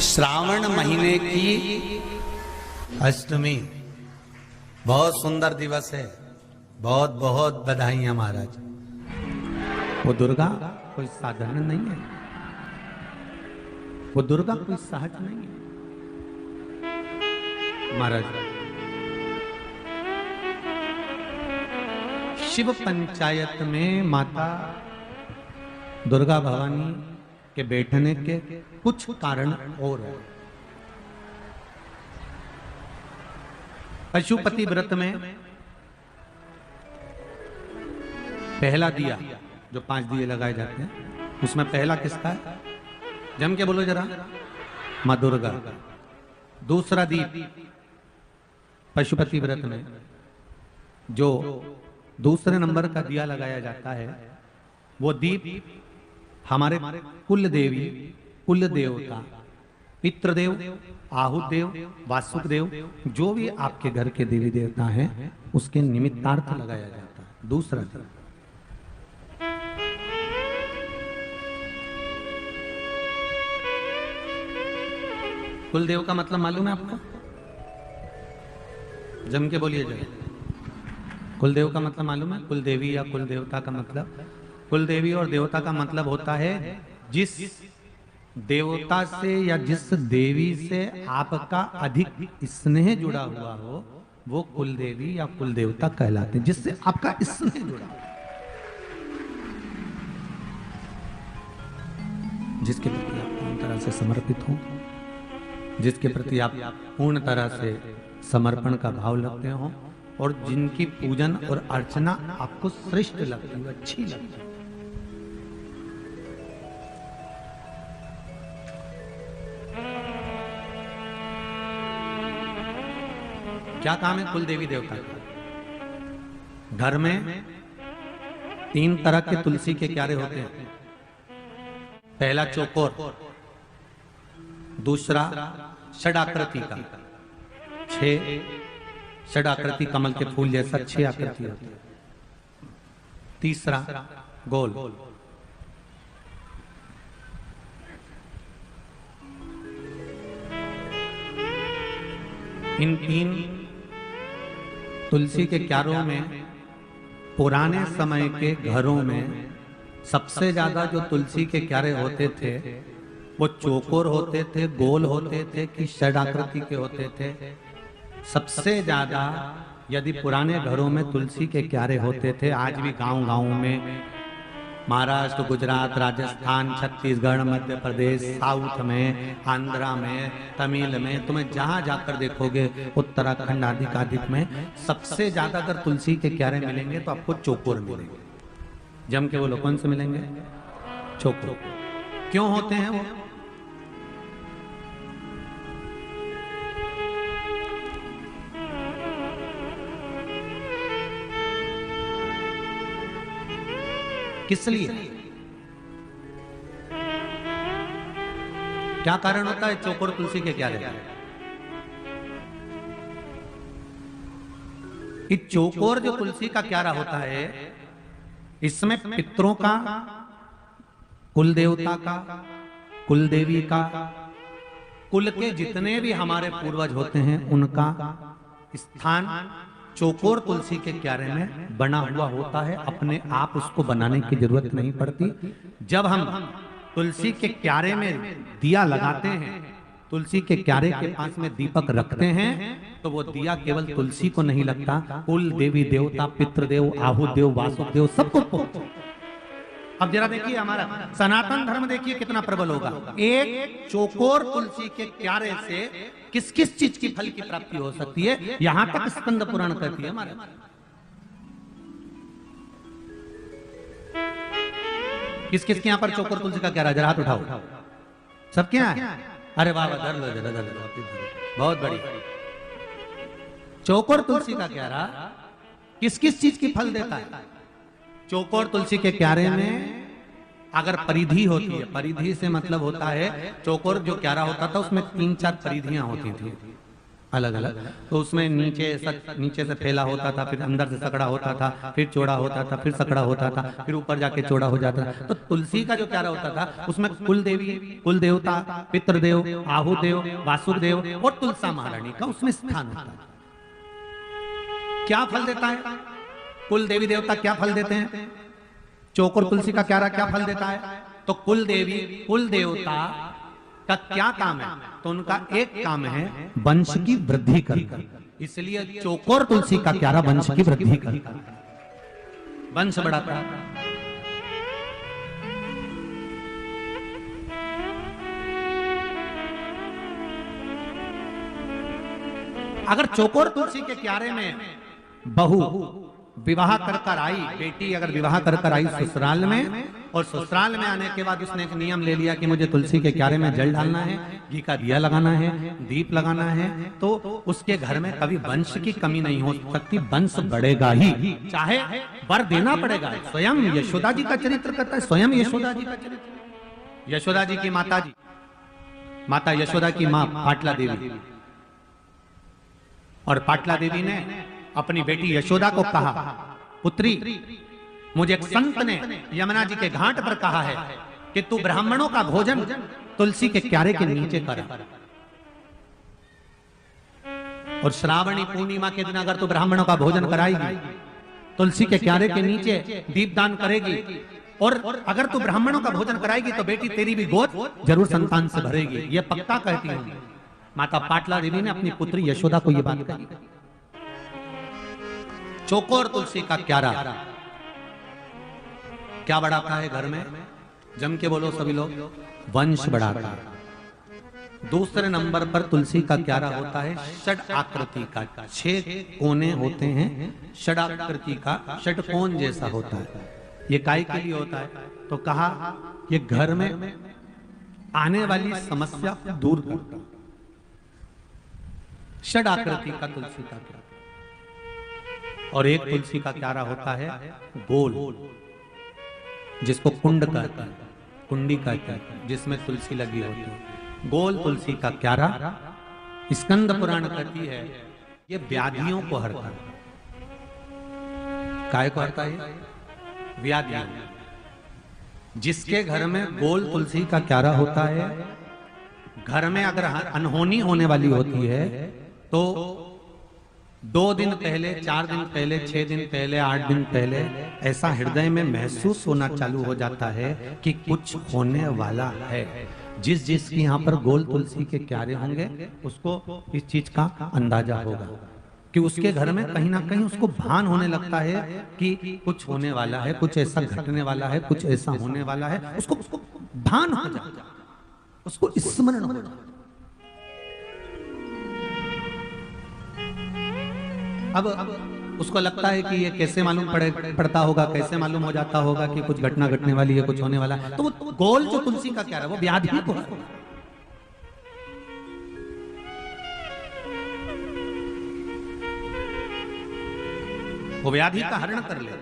श्रावण महीने की अष्टमी बहुत सुंदर दिवस है। बहुत बहुत बधाइयां महाराज। वो दुर्गा कोई साधारण नहीं है, वो दुर्गा कोई सहज नहीं है महाराज। शिव पंचायत में माता दुर्गा भवानी के बैठने के कुछ कारण और है। पशुपति व्रत में पहला दिया, जो 5 दिए लगाए जाते हैं, उसमें पहला किसका है? जम के बोलो जरा, मां दुर्गा। दूसरा दीप पशुपति व्रत में जो दूसरे नंबर का दिया लगाया जाता है, वो दीप हमारे कुल देवी, कुल देवता, पितृदेव, आहुत देव, वासुक देव, जो भी आपके घर के देवी देवता हैं, उसके निमित्तार्थ लगाया जाता है। दूसरा दीप कुल देव का मतलब मालूम है आपको? जम के बोलिए जरा। कुल देव का मतलब मालूम है? कुल देवी या कुल देवता का मतलब, कुल देवी और देवता का मतलब होता है जिस देवता से या जिस देवी से आपका अधिक स्नेह जुड़ा हुआ हो, वो कुल देवी या कुल देवता कहलाते हैं। जिससे आपका स्नेह जुड़ा हो, जिसके प्रति आप पूर्ण तरह से समर्पित हो, जिसके प्रति आप पूर्ण तरह से समर्पण का भाव रखते हो, और जिनकी पूजन और अर्चना आपको श्रेष्ठ लगती है, अच्छी लगती है। क्या काम है कुल देवी देवता का? घर में 3 तरह के तुलसी के क्यारे होते हैं। पहला चौकोर, दूसरा षडाकृति का, 6 षडाकृति कमल के फूल जैसा 6 आकृति होती है। तीसरा गोल। इन 3 तुलसी के क्यारों में पुराने समय के घरों में सबसे ज्यादा जो तुलसी के क्यारे होते थे, वो चौकोर होते थे, गोल होते थे कि षडाकृति के होते थे। सबसे ज्यादा यदि पुराने घरों में तुलसी के क्यारे होते थे, आज भी गांव-गांव में, महाराष्ट्र, गुजरात, राजस्थान, छत्तीसगढ़, मध्य प्रदेश, साउथ में, आंध्रा में, तमिल में, तुम्हें जहां जाकर देखोगे, उत्तराखंड आदि आदि में सबसे ज्यादा अगर तुलसी के क्यारे मिलेंगे तो आपको चौकोर मिलेंगे। जम के बोलो, कौन से मिलेंगे? चौकोर। क्यों होते हैं वो? किस लिए? क्या कारण होता है चौकोर तुलसी के क्यारे? कि चौकोर जो तुलसी का क्यारा होता है, इसमें पितरों का, कुल देवता का, कुल देवी का, कुल के जितने भी हमारे पूर्वज होते हैं, उनका स्थान चौकोर तुलसी के क्यारे में बना हुआ होता है। अपने आप उसको बनाने की जरूरत नहीं पड़ती। जब हम तुलसी के क्यारे में दिया लगाते हैं, तुलसी के क्यारे के पास में दीपक रखते हैं, तो वो दिया केवल तुलसी को नहीं लगता, कुल देवी देवता, पितृदेव, आहुत देव, वासुक देव, सबको। अब जरा देखिए, हमारा सनातन धर्म देखिए कितना प्रबल होगा। एक चौकोर तुलसी के क्यारे से किस किस चीज की फल की प्राप्ति हो सकती है, यहां तक स्कंद पुराण कहती है हमारे। किस किस के यहां पर चौकोर तुलसी का क्यारा? जरा हाथ उठाओ। सबके यहां? अरे वाह, धर लो जरा, धर लो, बहुत बड़ी। चौकोर तुलसी का क्यारा किस किस चीज की फल देता है? चौकोर तुलसी के क्यारे में अगर परिधि होती है, परिधि से मतलब होता है, चौकोर जो क्यारा होता था उसमें 3-4 परिधियां होती थी। अलग अलग। तो उसमें नीचे से फैला होता था, फिर अंदर से सकड़ा होता था, फिर चौड़ा होता था, फिर सकड़ा होता था, फिर ऊपर जाके चौड़ा हो जाता था। तो तुलसी का जो क्यारा होता था उसमें कुल देवी, कुल देवता, पितृदेव, आहुदेव, वासुदेव और तुलसा महारानी का उसमें स्थान होता है। क्या फल देता है कुल देवी देवता, क्या फल देते हैं? चौकोर तुलसी का क्यारा क्या फल देता है? तो कुल देवी, कुल देवता का क्या काम है? तो उनका एक काम है वंश की वृद्धि करना। इसलिए चौकोर तुलसी का क्यारा वंश की वृद्धि करता है, वंश बढ़ाता है। अगर चौकोर तुलसी के क्यारे में बहू विवाह कर आई, बेटी अगर विवाह कर आई ससुराल में, और ससुराल में आने के बाद उसने एक नियम ले लिया कि मुझे तुलसी के क्यारे में जल डालना है, घी का दिया लगाना है, दीप लगाना है, तो उसके घर में कभी वंश की कमी नहीं हो सकती, वंश बढ़ेगा ही, चाहे वर देना पड़ेगा। स्वयं यशोदा जी का चरित्र कहता है, स्वयं यशोदा जी का चरित्र, यशोदा जी की माता जी, माता यशोदा की मां पाटला देवी, और पाटला देवी ने अपनी बेटी यशोदा को कहा, पुत्री मुझे एक संत ने यमुना जी के घाट पर कहा है कि तू ब्राह्मणों का भोजन तुलसी के क्यारे के नीचे कर, और श्रावणी पूर्णिमा के दिन अगर तू ब्राह्मणों का भोजन कराएगी, तुलसी के क्यारे के नीचे दीपदान करेगी, और अगर तू ब्राह्मणों का भोजन कराएगी तो बेटी तेरी भी गोद जरूर संतान से भरेगी, ये पक्का कहती हूं। माता पाटला देवी ने अपनी पुत्री यशोदा को यह बात कही। चौकोर तुलसी का क्यारा क्या बढ़ाता है घर में? जम के बोलो सभी लोग, वंश बढ़ाता है। दूसरे नंबर पर तुलसी का क्यारा होता है षड आकृति का, 6 कोने होते हैं, षड आकृति का, षटकोण जैसा होता है। ये काय के लिए होता है? तो कहा ये घर में आने वाली समस्या को दूर करता है। षड आकृति का तुलसी का क्यारा। और एक तुलसी का क्यारा होता है गोल, जिसको कुंड कहते हैं, कुंडी कहते हैं, जिसमें तुलसी लगी होती है। गोल तुलसी का क्यारा स्कंद पुराण कहती है ये व्याधियों को हरता है। काय को हरता है? व्याधियों। जिसके घर में गोल तुलसी का क्यारा होता है, घर में अगर अनहोनी होने वाली होती है तो 2 दिन पहले, 4 दिन पहले, 6 दिन पहले, 8 दिन पहले ऐसा हृदय में महसूस होना चालू हो जाता है कि कुछ होने वाला है। जिस की यहाँ पर गोल तुलसी के क्यारे होंगे उसको इस चीज का अंदाजा होगा कि उसके घर में कहीं ना कहीं उसको भान होने लगता है कि कुछ होने वाला है, कुछ ऐसा घटने वाला है, कुछ ऐसा होने वाला है। उसको भान हो जाता है, उसको स्मरण हो जाता है। अब उसको लगता है कि ये कैसे मालूम पड़ता होगा, कैसे मालूम हो जाता होगा कि कुछ घटना घटने वाली है, कुछ होने वाला है। तो वो गोल जो तुलसी का क्यारा, वो व्याधि को है। वो व्याधि का हरण कर ले।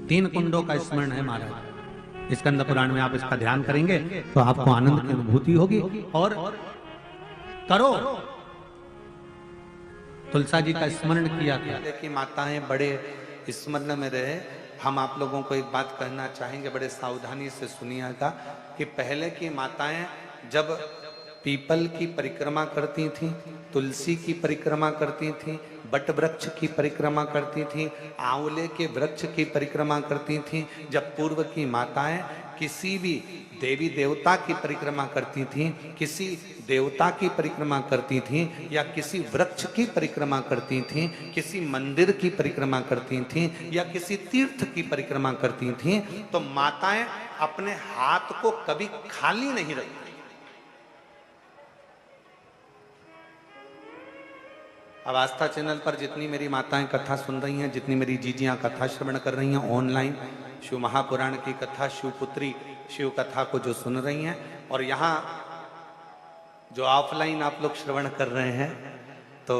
3 कुंडों का स्मरण है महाराज। स्कंद पुराण में आप इसका ध्यान करेंगे तो आपको आनंद की अनुभूति होगी। और करो, तुलसा जी का स्मरण किया था कि माताएं बड़े स्मरण में रहे। हम आप लोगों को एक बात कहना चाहेंगे, बड़े सावधानी से सुनिएगा कि पहले की माताएं जब पीपल की परिक्रमा करती थीं, तुलसी की परिक्रमा करती थीं, बट वृक्ष की परिक्रमा करती थीं, आंवले के वृक्ष की परिक्रमा करती थीं, जब पूर्व की माताएं किसी भी देवी देवता की परिक्रमा करती थीं, किसी देवता की परिक्रमा करती थीं, या किसी वृक्ष की परिक्रमा करती थीं, किसी मंदिर की परिक्रमा करती थीं, या किसी तीर्थ की परिक्रमा करती थीं, तो माताएं अपने हाथ को कभी खाली नहीं रखती। अब आस्था चैनल पर जितनी मेरी माताएं कथा सुन रही हैं, जितनी मेरी जीजियां कथा श्रवण कर रही हैं ऑनलाइन, शिव महापुराण की कथा, शिवपुत्री शिव कथा को जो सुन रही हैं, और यहाँ जो ऑफलाइन आप लोग श्रवण कर रहे हैं, तो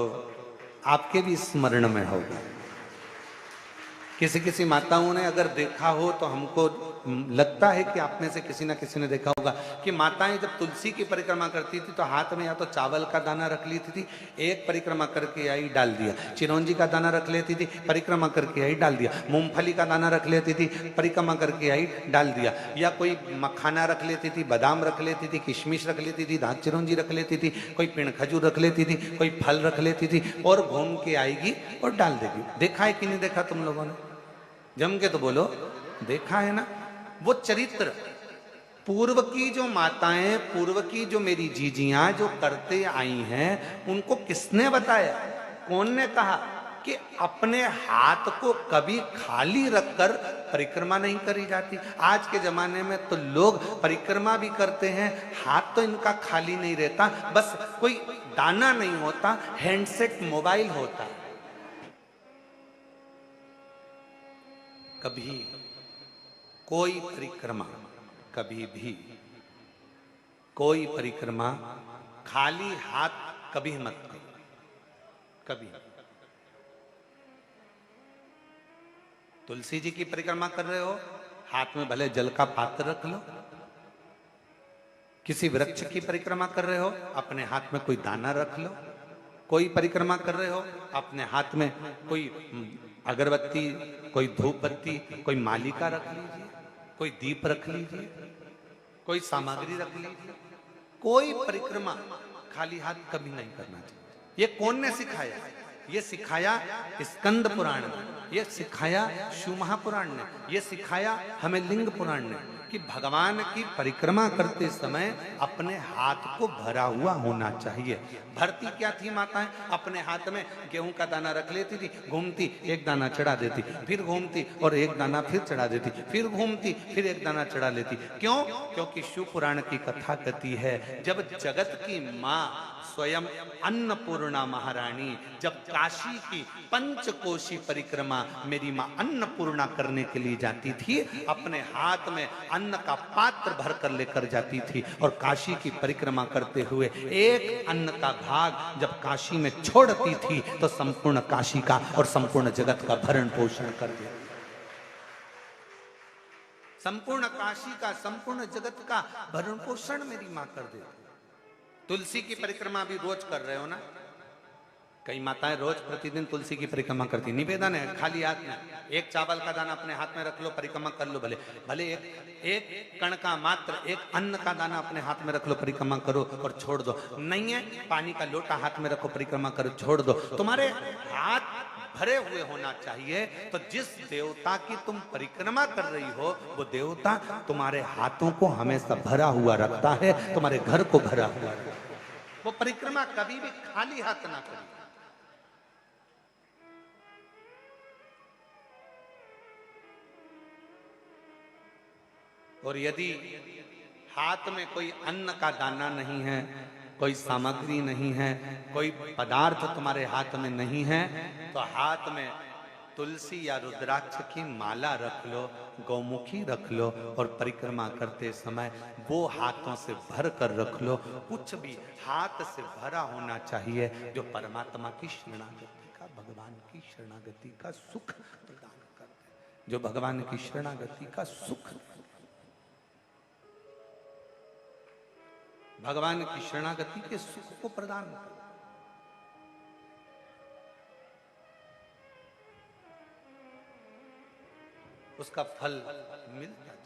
आपके भी स्मरण में होगा। किसी किसी माताओं ने अगर देखा हो तो हमको लगता है कि आप में से किसी ना किसी ने देखा होगा कि माताएं जब तुलसी की परिक्रमा करती थी तो हाथ में या तो चावल का दाना रख लेती थी, एक परिक्रमा करके आई डाल दिया, चिरौंजी का दाना रख लेती थी, परिक्रमा करके आई डाल दिया, मूंगफली का दाना रख लेती थी, परिक्रमा करके आई डाल दिया, या कोई मखाना रख लेती थी, बादाम रख लेती थी, किशमिश रख लेती थी, दाग चिरौंजी रख लेती थी, कोई पिंड खजूर रख लेती थी, कोई फल रख लेती थी और घूम के आएगी और डाल देगी। देखा है कि नहीं देखा तुम लोगों ने? जम के तो बोलो, देखा है ना? वो चरित्र पूर्व की जो माताएं, पूर्व की जो मेरी जीजियां जो करते आई हैं, उनको किसने बताया? कौन ने कहा कि अपने हाथ को कभी खाली रखकर परिक्रमा नहीं करी जाती? आज के जमाने में तो लोग परिक्रमा भी करते हैं, हाथ तो इनका खाली नहीं रहता, बस कोई दाना नहीं होता, हैंडसेट मोबाइल होता। कभी कोई परिक्रमा, कभी भी कोई परिक्रमा खाली हाथ कभी मत करो, कभी। तुलसी जी की परिक्रमा कर रहे हो, हाथ में भले जल का पात्र रख लो। किसी वृक्ष की परिक्रमा कर रहे हो, अपने हाथ में कोई दाना रख लो। कोई परिक्रमा कर रहे हो, अपने हाथ में कोई अगरबत्ती, कोई धूप बत्ती, कोई मालिका रख लीजिए, कोई दीप रख लीजिए, कोई सामग्री रख लीजिए। कोई परिक्रमा खाली हाथ कभी नहीं करना चाहिए। ये कौन ने सिखाया? ये सिखाया स्कंद पुराण ने, ये सिखाया शिव महापुराण ने, ये सिखाया हमें लिंग पुराण ने कि भगवान की परिक्रमा करते समय अपने हाथ को भरा हुआ होना चाहिए। भरती क्या थी माताएं? अपने हाथ में गेहूं का दाना रख लेती थी, घूमती एक दाना चढ़ा देती, फिर घूमती और एक दाना फिर चढ़ा देती, फिर घूमती फिर एक दाना चढ़ा लेती। क्यों? क्योंकि शिव पुराण की कथा कहती है, जब जगत की माँ स्वयं अन्नपूर्णा महारानी जब काशी की पंचकोशी परिक्रमा मेरी माँ अन्नपूर्णा करने के लिए जाती थी, अपने हाथ में अन्न का पात्र भर कर लेकर जाती थी और काशी की परिक्रमा करते हुए एक अन्न का भाग जब काशी में छोड़ती थी तो संपूर्ण काशी का और संपूर्ण जगत का भरण पोषण कर दिया। संपूर्ण काशी का, संपूर्ण जगत का भरण पोषण मेरी मां कर देती। तुलसी की परिक्रमा भी रोज कर रहे हो ना? कई माताएं रोज प्रतिदिन तुलसी की परिक्रमा करती। निवेदन है खाली हाथ में एक चावल का दाना अपने हाथ में रख लो, परिक्रमा कर लो। भले भले एक कण का मात्र, एक अन्न का दाना अपने हाथ में रख लो, परिक्रमा करो और छोड़ दो। नहीं है, पानी का लोटा हाथ में रखो, परिक्रमा करो, छोड़ दो। तुम्हारे हाथ भरे हुए होना चाहिए। तो जिस देवता की तुम परिक्रमा कर रही हो, वो देवता तुम्हारे हाथों को हमेशा भरा हुआ रखता है, तुम्हारे घर को भरा हुआ रखता है। वो परिक्रमा कभी भी खाली हाथ ना करिए। और यदि हाथ में कोई अन्न का दाना नहीं है, कोई सामग्री नहीं है, कोई पदार्थ तुम्हारे हाथ में नहीं है, तो हाथ में तुलसी या रुद्राक्ष की माला रख लो, गौमुखी रख लो और परिक्रमा करते समय वो हाथों से भर कर रख लो। कुछ भी हाथ से भरा होना चाहिए जो परमात्मा की शरणागति का, भगवान की शरणागति का सुख प्रदान करते, जो भगवान की शरणागति का सुख, भगवान की शरणागति के सुख को प्रदान कर। उसका फल मिलता है।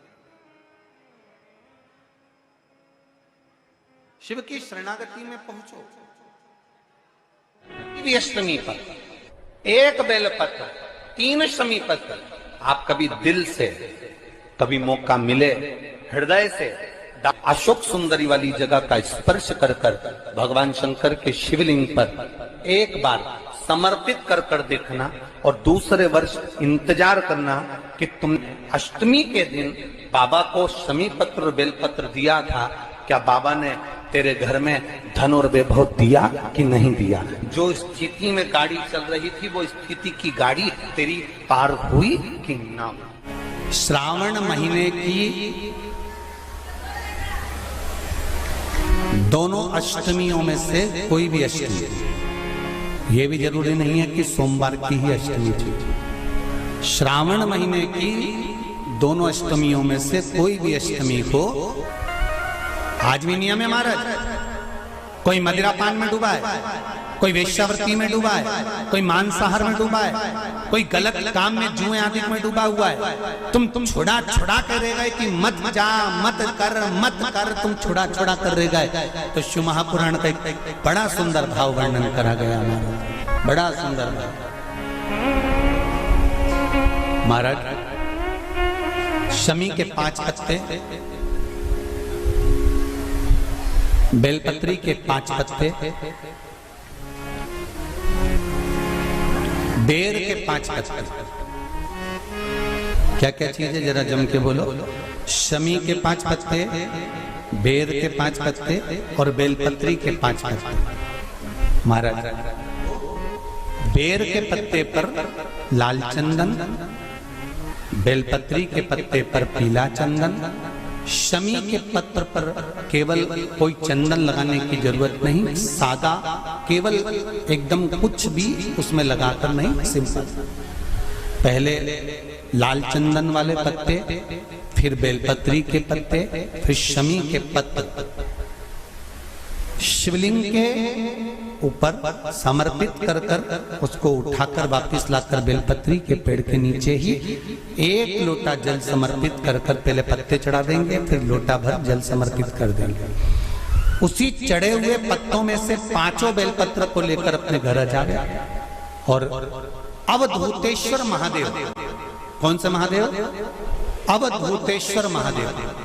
शिव की शरणागति में पहुंचो। अष्टमी पर एक बेलपत्र, 3 शमी पत्र, आप कभी दिल से, कभी मौका मिले हृदय से अशोक सुंदरी वाली जगह का स्पर्श कर कर भगवान शंकर के शिवलिंग पर एक बार समर्पित कर कर देखना और दूसरे वर्ष इंतजार करना कि तुमने अष्टमी के दिन बाबा को शमी पत्र बेलपत्र दिया था, क्या बाबा ने तेरे घर में धन और वैभव दिया कि नहीं दिया? जो स्थिति में गाड़ी चल रही थी वो स्थिति की गाड़ी तेरी पार हुई कि ना? श्रावण महीने की दोनों अष्टमियों में से कोई भी अष्टमी, ये भी जरूरी नहीं है कि सोमवार की ही अष्टमी थी, श्रावण महीने की दोनों अष्टमियों में से कोई भी अष्टमी को, आज भी नियम है महाराज, कोई मदिरा पान में डूबा है, कोई वेश्यावृत्ति में डूबा है, कोई मांसाहार में डूबा है, कोई गलत काम में जुए आदि में डूबा हुआ है, तुम छुड़ा छुड़ा कर रह गए कि मत जा मत कर, तुम छुड़ा छुड़ा कर रह गए। तो शिव महापुराण का एक बड़ा सुंदर भाव वर्णन करा गया महाराज, बड़ा सुंदर भाव। महाराज शमी के 5 पत्ते, बेलपत्री के 5 पत्ते, बेर के 5 पत्ते, क्या क्या चीज है जरा जम के बोलो। शमी के 5 पत्ते, बेर के 5 पत्ते और बेलपत्री के 5 पत्ते। महाराज बेर के पत्ते पर लाल चंदन, बेलपत्री के पत्ते पर पीला चंदन, शमी के पत्र पर केवल कोई चंदन लगाने की जरूरत नहीं, सादा केवल एकदम कुछ भी उसमें लगाकर नहीं, सिंपल। पहले लाल चंदन वाले पत्ते, फिर बेलपत्री के पत्ते, फिर शमी के पत्ते शिवलिंग के ऊपर समर्पित कर कर उसको उठाकर वापस लाकर बेलपत्री के पेड़ के नीचे ही 1 लोटा जल समर्पित कर कर पहले पत्ते चढ़ा देंगे, फिर लोटा भर जल समर्पित कर देंगे। उसी चढ़े हुए पत्तों में से 5 बेलपत्र को लेकर अपने घर आ जावे और अवधूतेश्वर महादेव, कौन से महादेव? अवधूतेश्वर महादेव।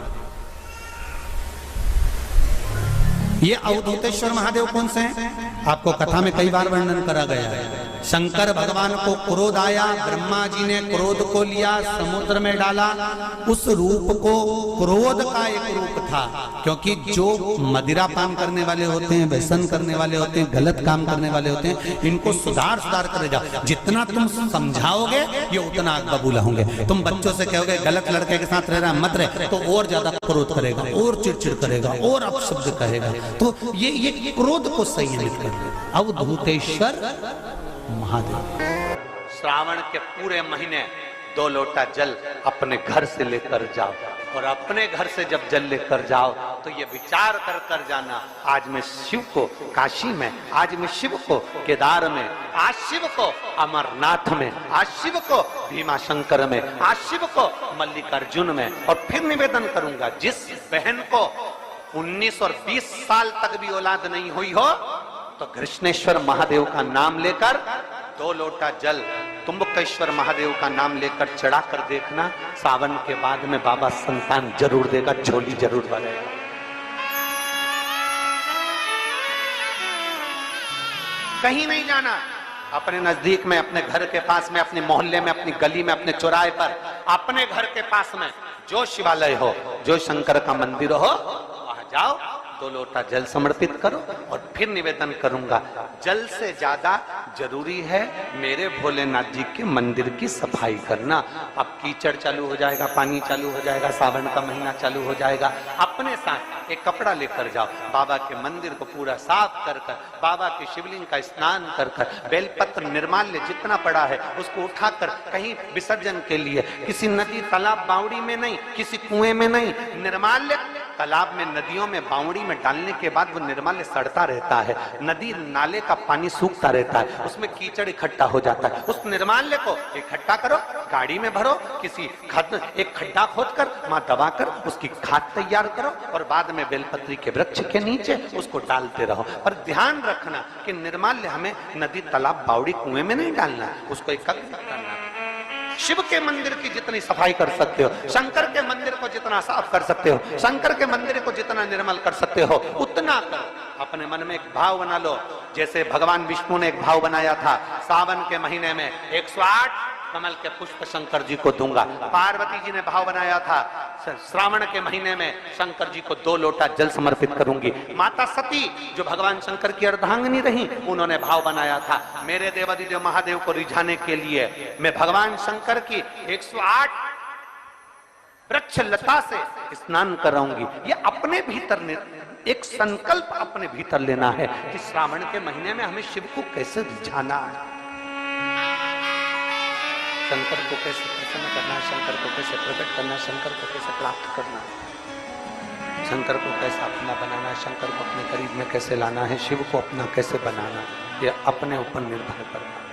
ये अवधूतेश्वर महादेव कौन से हैं? आपको कथा में कई बार वर्णन करा गया है। शंकर भगवान को क्रोध आया, ब्रह्मा जी ने क्रोध को लिया, समुद्र में डाला। उस रूप को क्रोध का एक रूप था, क्योंकि जो मदिरा पान करने वाले होते हैं, व्यसन करने वाले होते हैं, गलत काम करने वाले होते हैं, इनको सुधार कर जाओ। जितना तुम समझाओगे ये उतना आग बबूला होंगे। तुम बच्चों से कहोगे गलत लड़के के साथ रह रहा मत रहे, तो और ज्यादा क्रोध करेगा, और चिड़चिड़ करेगा, और अपशब्द कहेगा। तो ये क्रोध को संयमित कर देगा। अवधूतेश्वर महादेव। श्रावण के पूरे महीने 2 लोटा जल अपने घर से लेकर जाओ, और अपने घर से जब जल लेकर जाओ तो ये विचार कर कर जाना, आज मैं शिव को काशी में, आज मैं शिव को केदार में, आज शिव को अमरनाथ में, आज शिव को भीमा शंकर में, आज शिव को मल्लिकार्जुन में। और फिर निवेदन करूंगा, जिस बहन को 19 और 20 साल तक भी औलाद नहीं हुई हो, तो कृष्णेश्वर महादेव का नाम लेकर 2 लोटा जल तुम्बकेश्वर महादेव का नाम लेकर चढ़ा कर देखना, सावन के बाद में बाबा संतान जरूर देगा, झोली जरूर भरेगा। कहीं नहीं जाना, अपने नजदीक में, अपने घर के पास में, अपने मोहल्ले में, अपनी गली में, अपने चौराहे पर, अपने घर के पास में जो शिवालय हो, जो शंकर का मंदिर हो, वहां जाओ, 2 लोटा जल समर्पित करो। और फिर निवेदन करूंगा, जल से ज्यादा जरूरी है मेरे भोलेनाथ जी के मंदिर की सफाई करना। अब कीचड़ चालू हो जाएगा, पानी चालू हो जाएगा, सावन का महीना चालू हो जाएगा। अपने साथ एक कपड़ा लेकर जाओ, बाबा के मंदिर को पूरा साफ कर कर, बाबा के शिवलिंग का स्नान कर कर, बेलपत्र निर्माल्य जितना पड़ा है उसको उठाकर कहीं विसर्जन के लिए, किसी नदी तालाब बावड़ी में नहीं, किसी कुएं में नहीं, निर्माल्य तालाब में, नदियों में, बावड़ी में डालने के बाद वो निर्माल्य सड़ता रहता है, नदी नाले का पानी सूखता रहता है, उसमें कीचड़ इकट्ठा हो जाता है। उस निर्माल्य को इकट्ठा करो, गाड़ी में भरो, किसी एक खड्डा खोदकर वहां दबाकर उसकी खाद तैयार करो, और बाद में बेलपत्री के वृक्ष के नीचे उसको डालते रहो। पर ध्यान रखना कि निर्माल्य हमें नदी तालाब बावड़ी कुएं में नहीं डालना, उसको एकत्रित करना। शिव के मंदिर की जितनी सफाई कर सकते हो, शंकर के मंदिर को जितना साफ कर सकते हो, शंकर के मंदिर को जितना निर्मल कर सकते हो, उतना करो। अपने मन में एक भाव बना लो, जैसे भगवान विष्णु ने एक भाव बनाया था, सावन के महीने में 108 कमल के पुष्प शंकर जी को दूंगा। पार्वती जी ने भाव बनाया था, श्रावण के महीने में शंकर जी को 2 लोटा जल समर्पित करूंगी। माता सती जो भगवान शंकर की अर्धांगिनी रही, उन्होंने भाव बनाया था, मेरे देवादिदेव महादेव को रिझाने के लिए मैं भगवान शंकर की 108 वृक्ष लता से स्नान कराऊंगी। ये अपने भीतर एक संकल्प अपने भीतर लेना है कि श्रावण के महीने में हमें शिव को कैसे रिझाना है। शंकर को कैसे प्रसन्न करना है, शंकर को कैसे प्रकट करना है, शंकर को कैसे प्राप्त करना है, शंकर को कैसे अपना बनाना है, शंकर को अपने करीब में कैसे लाना है, शिव को अपना कैसे बनाना है, यह अपने ऊपर निर्भर करता है।